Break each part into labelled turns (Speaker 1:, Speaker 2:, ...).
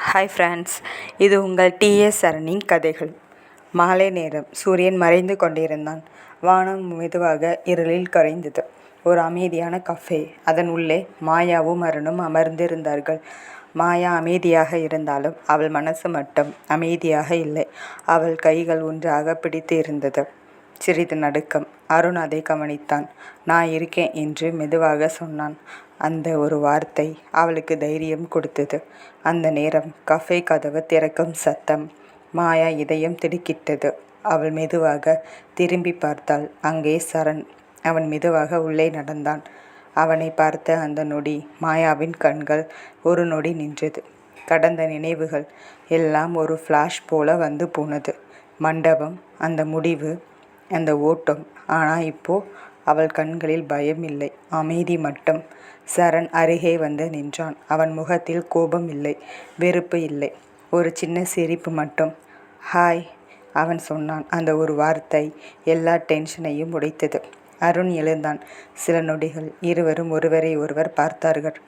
Speaker 1: Hi friends, இது உங்கள் DS சரணின் கதைகள். மாலை நேரம். சூரியன் மறைந்து கொண்டிருந்தான். வானம் மெதுவாக இருளில் கரைந்தது. ஒரு அமைதியான கஃபே. அதன் உள்ளே மாயாவும் அருணும் அமர்ந்திருந்தார்கள். மாயா அமைதியாக இருந்தாலும் அவள் மனசு மட்டும் அமைதியாக இல்லை. அவள் கைகள் ஒன்றாக பிடித்து இருந்தது. சிறிது நடுக்கம். அருண் அதை கவனித்தான். நான் இருக்கேன் என்று மெதுவாக சொன்னான். அந்த ஒரு வார்த்தை அவளுக்கு தைரியம் கொடுத்தது. அந்த நேரம் கஃபே கதவு திறக்கும் சத்தம். மாயா இதயம் திடுக்கிட்டது. அவள் மெதுவாக திரும்பி பார்த்தாள். அங்கே சரண். அவன் மெதுவாக உள்ளே நடந்தான். அவனை பார்த்த அந்த நொடி மாயாவின் கண்கள் ஒரு நொடி நின்றது. கடந்த நினைவுகள் எல்லாம் ஒரு ஃப்ளாஷ் போல வந்து போனது. மண்டபம், அந்த முடிவு, அந்த ஓட்டம். ஆனால் இப்போ அவள் கண்களில் பயம் இல்லை, அமைதி மட்டும். சரண் அருகே வந்து நின்றான். அவன் முகத்தில் கோபம் இல்லை, வெறுப்பு இல்லை, ஒரு சின்ன சிரிப்பு மட்டும். ஹாய், அவன் சொன்னான். அந்த ஒரு வார்த்தை எல்லா டென்ஷனையும் உடைத்தது. அருண் எழுந்தான். சில நொடிகள் இருவரும் ஒருவரை ஒருவர் பார்த்தார்கள்.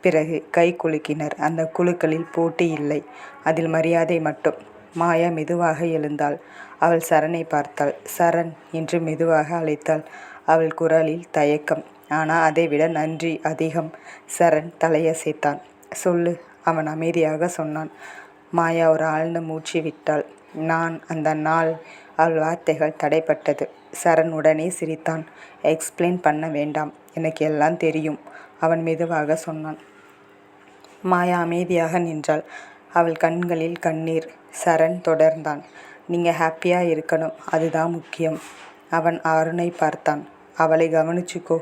Speaker 1: பிறகு கை குலுக்கினர். அந்த குலுக்களில் போட்டி இல்லை, அதில் மரியாதை மட்டும். மாயா மெதுவாக எழுந்தாள். அவள் சரணை பார்த்தாள். சரண் என்று மெதுவாக அழைத்தாள். அவள் குரலில் தயக்கம், ஆனால் அதைவிட நன்றி அதிகம். சரண் தலையசைத்தான். சொல்லு, அவன் அமைதியாக சொன்னான். மாயா ஒரு ஆழ்ந்த மூச்சு விட்டாள். அந்த நாள். அவள் வார்த்தைகள் தடைப்பட்டது. சரண் உடனே சிரித்தான். எக்ஸ்பிளைன் பண்ண வேண்டாம், எனக்கு எல்லாம் தெரியும், அவன் மெதுவாக சொன்னான். மாயா அமைதியாக நின்றாள். அவள் கண்களில் கண்ணீர். சரண் தொடர்ந்தான். நீங்கள் ஹாப்பியாக இருக்கணும், அதுதான் முக்கியம். அவன் அருணை பார்த்தான். அவளை கவனிச்சுக்கோ.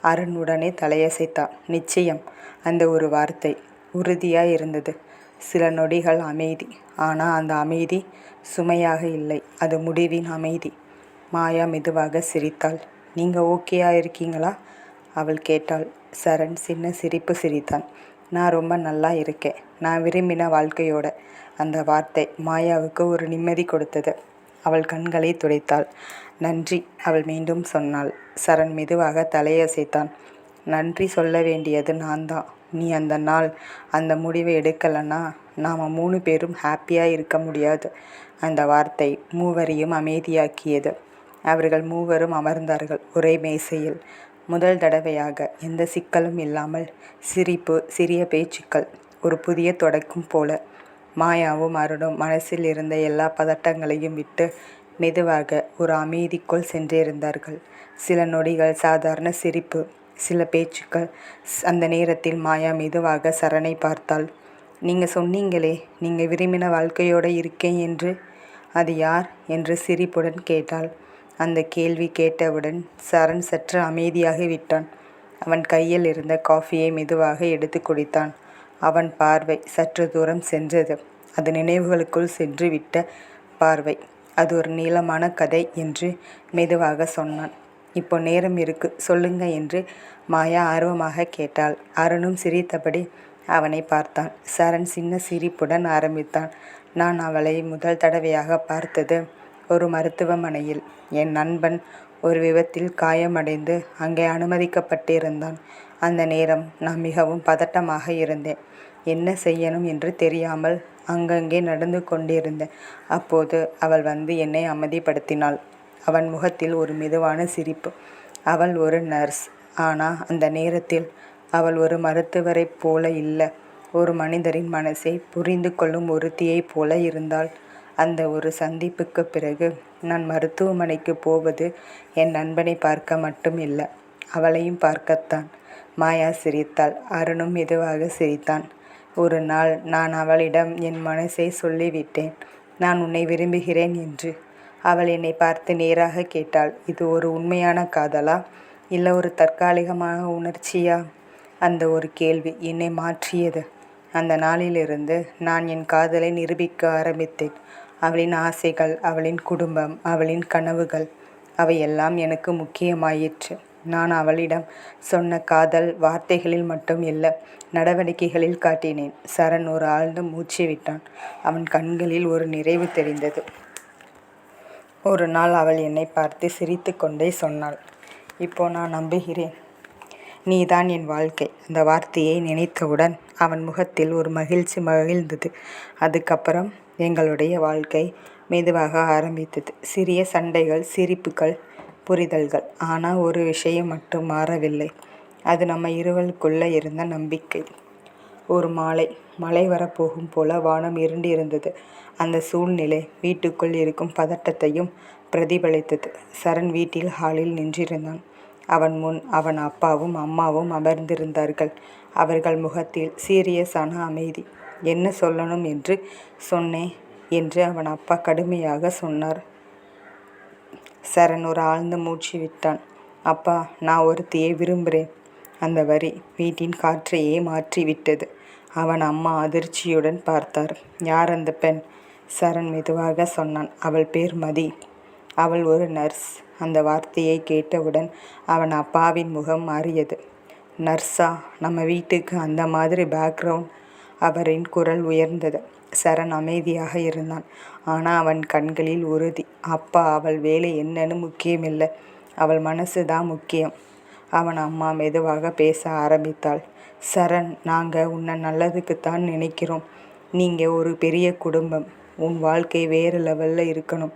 Speaker 1: அருண் உடனே தலையசைத்தான். நிச்சயம். அந்த ஒரு வார்த்தை உறுதியாக இருந்தது. சில நொடிகள் அமைதி. ஆனால் அந்த அமைதி சுமையாக இல்லை, அது முடிவின் அமைதி. மாயா மெதுவாக சிரித்தாள். நீங்கள் ஓகேயா இருக்கீங்களா? அவள் கேட்டாள். சரண் சின்ன சிரிப்பு சிரித்தான். நான் ரொம்ப நல்லா இருக்கேன், நான் விரும்பின வாழ்க்கையோட. அந்த வார்த்தை மாயாவுக்கு ஒரு நிம்மதி கொடுத்தது. அவள் கண்களை துடைத்தாள். நன்றி, அவள் மீண்டும் சொன்னாள். சரண் மெதுவாக தலையசைத்தான். நன்றி சொல்ல வேண்டியது நான் தான். நீ அந்த நாள் அந்த முடிவை எடுக்கலைன்னா நாம் 3 பேரும் ஹாப்பியாக இருக்க முடியாது. அந்த வார்த்தை மூவரையும் அமைதியாக்கியது. அவர்கள் மூவரும் அமர்ந்தார்கள் ஒரே மேசையில். முதல் தடவையாக எந்த சிக்கலும் இல்லாமல் சிரிப்பு, சிறிய பேச்சுக்கள், ஒரு புதிய தொடக்கம் போல. மாயாவும் அருணும் மனசில் இருந்த எல்லா பதட்டங்களையும் விட்டு மெதுவாக ஒரு அமைதிக்குள் சென்றிருந்தார்கள். சில நொடிகள் சாதாரண சிரிப்பு, சில பேச்சுக்கள். அந்த நேரத்தில் மாயா மெதுவாக சரணை பார்த்தாள். நீங்கள் சொன்னீங்களே, நீங்கள் விரும்பின வாழ்க்கையோடு இருக்கேன் என்று, அது யார் என்று சிரிப்புடன் கேட்டாள். அந்த கேள்வி கேட்டவுடன் சரண் சற்று அமைதியாகி விட்டான். அவன் கையில் இருந்த காஃபியை மெதுவாக எடுத்து குடித்தான். அவன் பார்வை சற்று தூரம் சென்றது. அது நினைவுகளுக்குள் சென்று விட்ட பார்வை. அது ஒரு நீளமான கதை என்று மெதுவாக சொன்னான். இப்போ நேரம் இருக்கு, சொல்லுங்க என்று மாயா ஆர்வமாக கேட்டாள். அருணும் சிரித்தபடி அவனை பார்த்தான். சரண் சின்ன சிரிப்புடன் ஆரம்பித்தான். நான் அவளை முதல் தடவையாக பார்த்தது ஒரு மருத்துவமனையில். என் நண்பன் ஒரு விபத்தில் காயமடைந்து அங்கே அனுமதிக்கப்பட்டிருந்தான். அந்த நேரம் நான் மிகவும் பதட்டமாக இருந்தேன். என்ன செய்யணும் என்று தெரியாமல் அங்கங்கே நடந்து கொண்டிருந்தேன். அப்போது அவள் வந்து என்னை அமைதிப்படுத்தினாள். அவன் முகத்தில் ஒரு மெதுவான சிரிப்பு. அவள் ஒரு நர்ஸ். ஆனால் அந்த நேரத்தில் அவள் ஒரு மருத்துவரைப் போல இல்லை, ஒரு மனிதரின் மனசை புரிந்து கொள்ளும் ஒருத்தியைப் போல இருந்தாள். அந்த ஒரு சந்திப்புக்கு பிறகு நான் மருத்துவமனைக்கு போவது என் நண்பனை பார்க்க மட்டும் இல்லை, அவளையும் பார்க்கத்தான். மாயா சிரித்தாள். அருணும் மெதுவாக சிரித்தான். ஒரு நாள் நான் அவளிடம் என் மனசை சொல்லிவிட்டேன், நான் உன்னை விரும்புகிறேன் என்று. அவள் என்னை பார்த்து நேராக கேட்டாள், இது ஒரு உண்மையான காதலா, இல்லை ஒரு தற்காலிகமான உணர்ச்சியா? அந்த ஒரு கேள்வி என்னை மாற்றியது. அந்த நாளிலிருந்து நான் என் காதலை நிரூபிக்க ஆரம்பித்தேன். அவளின் ஆசைகள், அவளின் குடும்பம், அவளின் கனவுகள், அவையெல்லாம் எனக்கு முக்கியமாயிற்று. நான் அவளிடம் சொன்ன காதல் வார்த்தைகளில் மட்டும் இல்லை, நடவடிக்கைகளில் காட்டினேன். சரண் ஒரு ஆழ்ந்த மூச்சு விட்டான். அவன் கண்களில் ஒரு நிறைவு தெரிந்தது. ஒரு நாள் அவள் என்னை பார்த்து சிரித்து கொண்டே சொன்னாள், இப்போ நான் நம்புகிறேன், நீதான் என் வாழ்க்கை. அந்த வார்த்தையை நினைத்தவுடன் அவன் முகத்தில் ஒரு மகிழ்ச்சி மகிழ்ந்தது. அதுக்கப்புறம் எங்களுடைய வாழ்க்கை மெதுவாக ஆரம்பித்தது. சிறிய சண்டைகள், சிரிப்புகள், புரிதல்கள். ஆனால் ஒரு விஷயம் மட்டும் மாறவில்லை. அது நம்ம இருவருக்குள்ளே இருந்த நம்பிக்கை. ஒரு மாலை, மழை வரப்போகும் போல வானம் இருண்டு இருந்தது. அந்த சூழ்நிலை வீட்டுக்குள் இருக்கும் பதட்டத்தையும் பிரதிபலித்தது. சரண் வீட்டில் ஹாலில் நின்றிருந்தான். அவன் முன் அவன் அப்பாவும் அம்மாவும் அமர்ந்திருந்தார்கள். அவர்கள் முகத்தில் சீரியஸான அமைதி. என்ன சொல்லணும் என்று சொன்னேன் என்று அவன் அப்பா கடுமையாக சொன்னார். சரண் ஒரு ஆழ்ந்த மூச்சு விட்டான். அப்பா, நான் ஒருத்தியை விரும்புகிறேன். அந்த வரி வீட்டின் காற்றையே மாற்றிவிட்டது. அவன் அம்மா அதிர்ச்சியுடன் பார்த்தார். யார் அந்த பெண்? சரண் மெதுவாக சொன்னான். அவள் பேர் மதி. அவள் ஒரு நர்ஸ். அந்த வார்த்தையை கேட்டவுடன் அவன் அப்பாவின் முகம் மாறியது. நர்ஸா? நம்ம வீட்டுக்கு அந்த மாதிரி பேக்ரவுண்ட்? அவரின் குரல் உயர்ந்தது. சரண் அமைதியாக இருந்தான். ஆனால் அவன் கண்களில் உறுதி. அப்பா, அவள் வேலை என்னன்னு முக்கியமில்லை, அவள் மனசு தான் முக்கியம். அவன் அம்மா மெதுவாக பேச ஆரம்பித்தாள். சரண், நாங்கள் உன்னை நல்லதுக்குத்தான் நினைக்கிறோம். நீங்கள் ஒரு பெரிய குடும்பம். உன் வாழ்க்கை வேறு லெவலில் இருக்கணும்.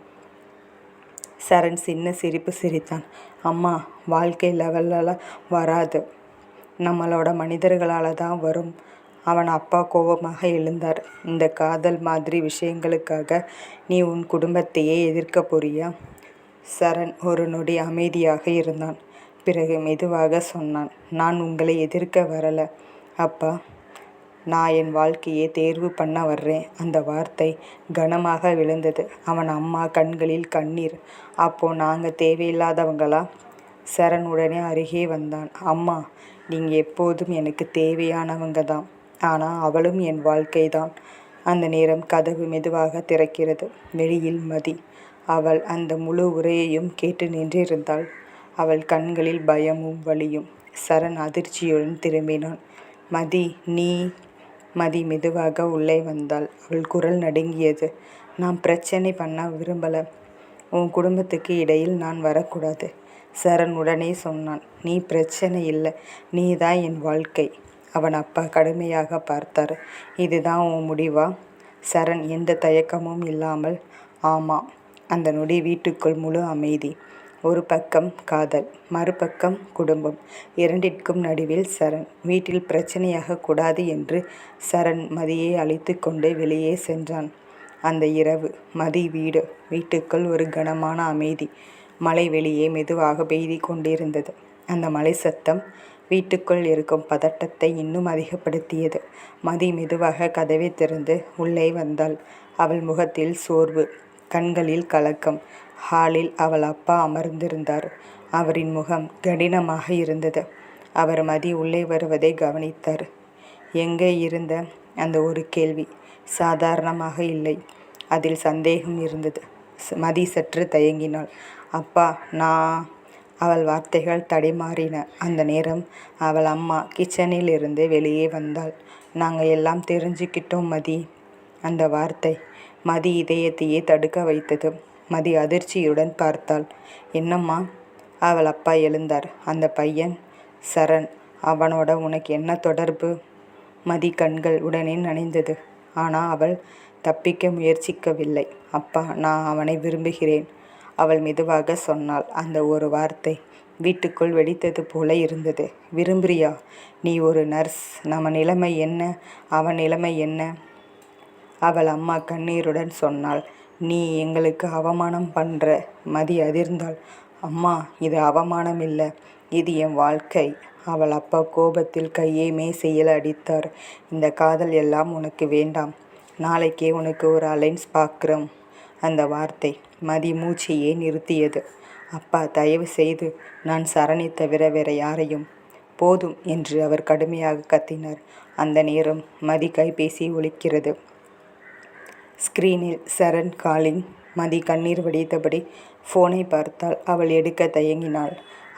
Speaker 1: சரண் சின்ன சிரிப்பு சிரித்தான். அம்மா, வாழ்க்கை லெவலில் வராது, நம்மளோட மனிதர்களால் தான் வரும். அவன் அப்பா கோபமாக எழுந்தார். இந்த காதல் மாதிரி விஷயங்களுக்காக நீ உன் குடும்பத்தையே எதிர்க்க போறியா? சரண் ஒரு நொடி அமைதியாக இருந்தான். பிறகு மெதுவாக சொன்னான். நான் உங்களை எதிர்க்க வரல அப்பா, நான் என் வாழ்க்கையை தேர்வு பண்ண வர்றேன். அந்த வார்த்தை கனமாக விழுந்தது. அவன் அம்மா கண்களில் கண்ணீர். அப்போ நாங்கள் தேவையில்லாதவங்களா? சரண் உடனே அருகே வந்தான். அம்மா, நீங்கள் எப்போதும் எனக்கு தேவையானவங்க தான். ஆனால் அவளும் என் வாழ்க்கை தான். அந்த நேரம் கதவு மெதுவாக திறக்கிறது. வெளியில் மதி. அவள் அந்த முழு உரையையும் கேட்டு நின்றிருந்தாள். அவள் கண்களில் பயமும் வலியும். சரண் அதிர்ச்சியுடன் திரும்பினான். மதி, நீ? மதி மெதுவாக உள்ளே வந்தாள். அவள் குரல் நடுங்கியது. நான் பிரச்சனை பண்ண விரும்பலை. உன் குடும்பத்துக்கு இடையில் நான் வரக்கூடாது. சரண் உடனே சொன்னான். நீ பிரச்சனை இல்லை, நீ தான் என் வாழ்க்கை. அவன் அப்பா கடுமையாக பார்த்தார். இதுதான் உன் முடிவா? சரண் எந்த தயக்கமும் இல்லாமல் ஆமாம். அந்த நொடி வீட்டுக்குள் முழு அமைதி. ஒரு பக்கம் காதல், மறுபக்கம் குடும்பம். இரண்டிற்கும் நடுவில் சரண். வீட்டில் பிரச்சனையாக கூடாது என்று சரண் மதியை அழைத்து கொண்டு வெளியே சென்றான். அந்த இரவு மதி வீடு. வீட்டுக்குள் ஒரு கனமான அமைதி. மழை வெளியே மெதுவாக பெய்து கொண்டிருந்தது. அந்த மழை சத்தம் வீட்டுக்குள் இருக்கும் பதட்டத்தை இன்னும் அதிகப்படுத்தியது. மதி மெதுவாக கதவை திறந்து உள்ளே வந்தாள். அவள் முகத்தில் சோர்வு, கண்களில் கலக்கம். ஹாலில் அவள் அப்பா அமர்ந்திருந்தார். அவரின் முகம் கடினமாக இருந்தது. அவர் மதி உள்ளே வருவதை கவனித்தார். எங்கே இருந்த? அந்த ஒரு கேள்வி சாதாரணமாக இல்லை, அதில் சந்தேகம் இருந்தது. மதி சற்று தயங்கினாள். அப்பா, நான்... அவள் வார்த்தைகள் தடுமாறின. அந்த நேரம் அவள் அம்மா கிச்சனில் இருந்து வெளியே வந்தாள். நாங்கள் எல்லாம் தெரிஞ்சுக்கிட்டோம் மதி. அந்த வார்த்தை மதி இதயத்தையே தடுக்க வைத்தது. மதி அதிர்ச்சியுடன் பார்த்தாள். என்னம்மா? அவள் அப்பா எழுந்தார். அந்த பையன் சரண், அவனோட உனக்கு என்ன தொடர்பு? மதி கண்கள் உடனே நனைந்தது. ஆனால் அவள் தப்பிக்க முயற்சிக்கவில்லை. அப்பா, நான் அவனை விரும்புகிறேன், அவள் மெதுவாக சொன்னாள். அந்த ஒரு வார்த்தை வீட்டுக்குள் வெடித்தது போல இருந்தது. விரும்புறியா? நீ ஒரு நர்ஸ். நம்ம நிலைமை என்ன? அவன் நிலைமை என்ன? அவள் அம்மா கண்ணீருடன் சொன்னாள். நீ எங்களுக்கு அவமானம் பண்ணுற. மதி அதிர்ந்தாள். அம்மா, இது அவமானம் இல்லை, இது என் வாழ்க்கை. அவள் அப்பா கோபத்தில் கையை மேசையில் அடித்தார். இந்த காதல் எல்லாம் உனக்கு வேண்டாம். நாளைக்கே உனக்கு ஒரு அலைன்ஸ் பார்க்குறோம். அந்த வார்த்தை மதி மூச்சையே நிறுத்தியது. அப்பா, தயவு செய்து நான் சரணை தவிர வேற யாரையும்... போதும் என்று அவர் கடுமையாக கத்தினார். அந்த நேரம் மதி கைபேசி ஒலிக்கிறது. ஸ்கிரீனில் சரண் காலிங். மதி கண்ணீர் வடித்தபடி ஃபோனை பார்த்தாள். அவள் எடுக்க தயங்கினாள்.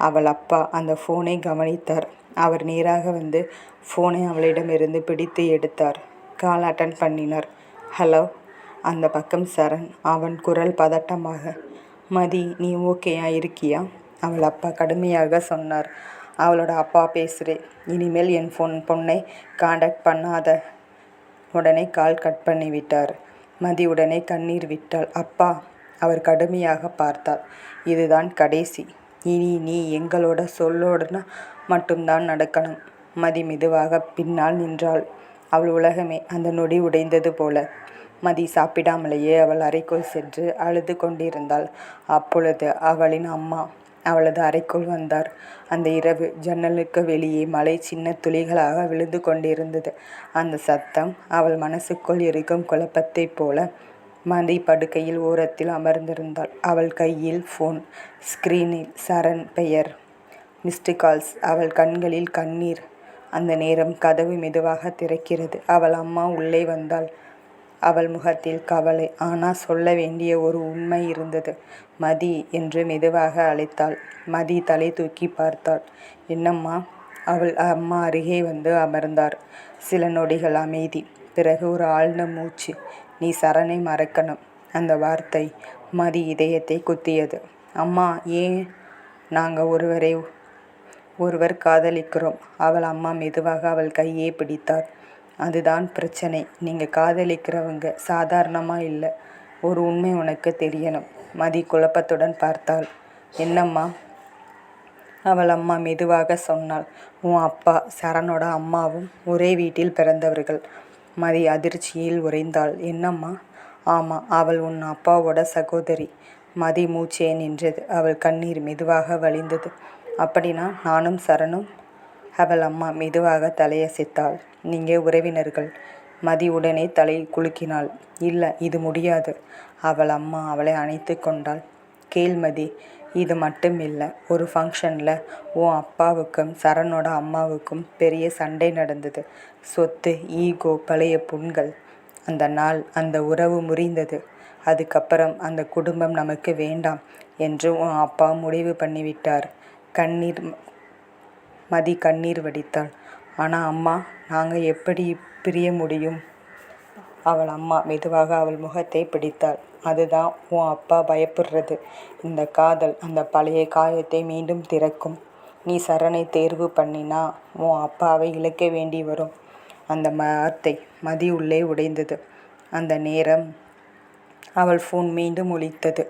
Speaker 1: அவள் அப்பா அந்த ஃபோனை கவனித்தார். அவர் நேராக வந்து ஃபோனை அவளிடமிருந்து பிடித்து எடுத்தார். கால் அட்டன் பண்ணினார். ஹலோ. அந்த பக்கம் சரண். அவன் குரல் பதட்டமாக. மதி, நீ ஓகேயா இருக்கியா? அவள் அப்பா கடுமையாக சொன்னார். அவளோட அப்பா பேசுகிறேன். இனிமேல் என் பொண்ணை காண்டாக்ட் பண்ணாத. உடனே கால் கட் பண்ணி விட்டார். மதி உடனே கண்ணீர் விட்டாள். அப்பா. அவர் கடுமையாக பார்த்தார். இதுதான் கடைசி. இனி நீ எங்களோட சொல்லோடனா மட்டும்தான் நடக்கணும். மதி மெதுவாக பின்னால் நின்றாள். அவள் உலகமே அந்த நொடி உடைந்தது போல. மதி சாப்பிடாமலேயே அவள் அறைக்குள் சென்று அழுது கொண்டிருந்தாள். அப்பொழுது அவளின் அம்மா அவளது அறைக்குள் வந்தார். அந்த இரவு ஜன்னலுக்கு வெளியே மழை சின்ன துளிகளாக விழுந்து கொண்டிருந்தது. அந்த சத்தம் அவள் மனசுக்குள் இருக்கும் குழப்பத்தைப் போல. மதி படுக்கையில் ஓரத்தில் அமர்ந்திருந்தாள். அவள் கையில் ஃபோன். ஸ்கிரீனில் சரண் பெயர். Missed calls. அவள் கண்களில் கண்ணீர். அந்த நேரம் கதவு மெதுவாக திறக்கிறது. அவள் அம்மா உள்ளே வந்தாள். அவள் முகத்தில் கவலை. ஆனால் சொல்ல வேண்டிய ஒரு உண்மை இருந்தது. மதி என்று மெதுவாக அழைத்தாள். மதி தலை தூக்கி பார்த்தாள். என்னம்மா? அவள் அம்மா அருகே வந்து அமர்ந்தார். சில நொடிகள் அமைதி. பிறகு ஒரு ஆழ்ந்த மூச்சு. நீ சரணை மறக்கணும். அந்த வார்த்தை மதி இதயத்தை குத்தியது. அம்மா, ஏன்? நாங்கள் ஒருவர் காதலிக்கிறோம். அவள் அம்மா மெதுவாக அவள் கையே பிடித்தார். அதுதான் பிரச்சனை. நீங்கள் காதலிக்கிறவங்க சாதாரணமாக இல்லை. ஒரு உண்மை உனக்கு தெரியணும். மதி குழப்பத்துடன் பார்த்தாள். என்னம்மா? அவள் அம்மா மெதுவாக சொன்னாள். உன் அப்பா சரணோட அம்மாவும் ஒரே வீட்டில் பிறந்தவர்கள். மதி அதிர்ச்சியில் உறைந்தாள். என்னம்மா? ஆமாம், அவள் உன் அப்பாவோட சகோதரி. மதி மூச்சே நின்றது. அவள் கண்ணீர் மெதுவாக வழிந்தது. அப்படின்னா நானும் சரணும்? அவள் அம்மா மெதுவாக தலையசைத்தாள். நீங்கள் உறவினர்கள். மதி உடனே தலை குலுக்கினாள். இல்லை, இது முடியாது. அவள் அம்மா அவளை அணைத்து கொண்டாள். கேள்மதி, இது மட்டும் இல்லை. ஒரு ஃபங்க்ஷனில் உன் அப்பாவுக்கும் சரணோட அம்மாவுக்கும் பெரிய சண்டை நடந்தது. சொத்து, ஈகோ, பழைய புண்கள். அந்த நாள் அந்த உறவு முறிந்தது. அதுக்கப்புறம் அந்த குடும்பம் நமக்கு வேண்டாம் என்று உன் அப்பா முடிவு பண்ணிவிட்டார். மதி கண்ணீர் வடித்தாள். ஆனால் அம்மா, நாங்கள் எப்படி பிரிய முடியும்? அவள் அம்மா மெதுவாக அவள் முகத்தை பிடித்தாள். அதுதான் உன் அப்பா பயப்படுறது. இந்த காதல் அந்த பழைய காயத்தை மீண்டும் திறக்கும். நீ சரணை தேர்வு பண்ணினா உன் அப்பாவை இழக்க வேண்டி வரும். அந்த வார்த்தை மதி உள்ளே உடைந்தது. அந்த நேரம் அவள் ஃபோன் மீண்டும் ஒலித்தது.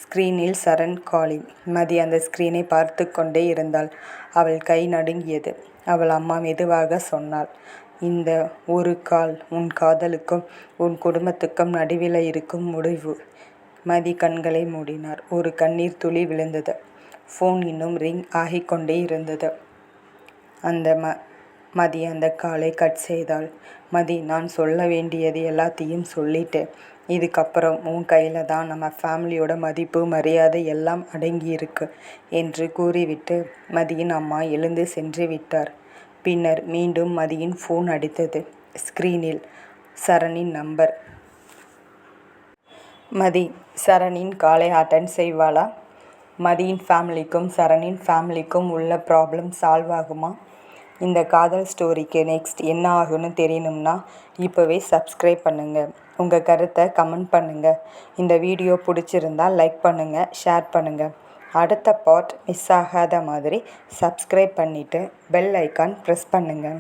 Speaker 1: ஸ்கிரீனில் சரண் காலிங். மதி அந்த ஸ்கிரீனை பார்த்து கொண்டே இருந்தாள். அவள் கை நடுங்கியது. அவள் அம்மா மெதுவாக சொன்னாள். இந்த ஒரு கால் உன் காதலுக்கும் உன் குடும்பத்துக்கும் நடுவில் இருக்கும் முடிவு. மதி கண்களை மூடினார். ஒரு கண்ணீர் துளி விழுந்தது. ஃபோன் இன்னும் ரிங் ஆகிக்கொண்டே இருந்தது. மதி அந்த காலை கட் செய்தாள். மதி, நான் சொல்ல வேண்டியது எல்லாத்தையும் சொல்லிட்டேன். இதுக்கப்புறம் உன் கையில் தான் நம்ம ஃபேமிலியோட மதிப்பு, மரியாதை எல்லாம் அடங்கியிருக்கு என்று கூறிவிட்டு மதியின் அம்மா எழுந்து சென்று விட்டார். பின்னர் மீண்டும் மதியின் ஃபோன் அடித்தது. ஸ்கிரீனில் சரணின் நம்பர். மதி சரணின் காலை அட்டன் செய்வாளா? மதியின் ஃபேமிலிக்கும் சரணின் ஃபேமிலிக்கும் உள்ள ப்ராப்ளம் சால்வ் ஆகுமா? இந்த காதல் ஸ்டோரிக்கு நெக்ஸ்ட் என்ன ஆகுன்னு தெரியணும்னா இப்போவே சப்ஸ்கிரைப் பண்ணுங்கள். உங்கள் கருத்தை கமெண்ட் பண்ணுங்கள். இந்த வீடியோ பிடிச்சிருந்தால் லைக் பண்ணுங்கள், ஷேர் பண்ணுங்கள். அடுத்த பார்ட் மிஸ் ஆகாத மாதிரி சப்ஸ்கிரைப் பண்ணிவிட்டு பெல் ஐக்கான் ப்ரெஸ் பண்ணுங்கள்.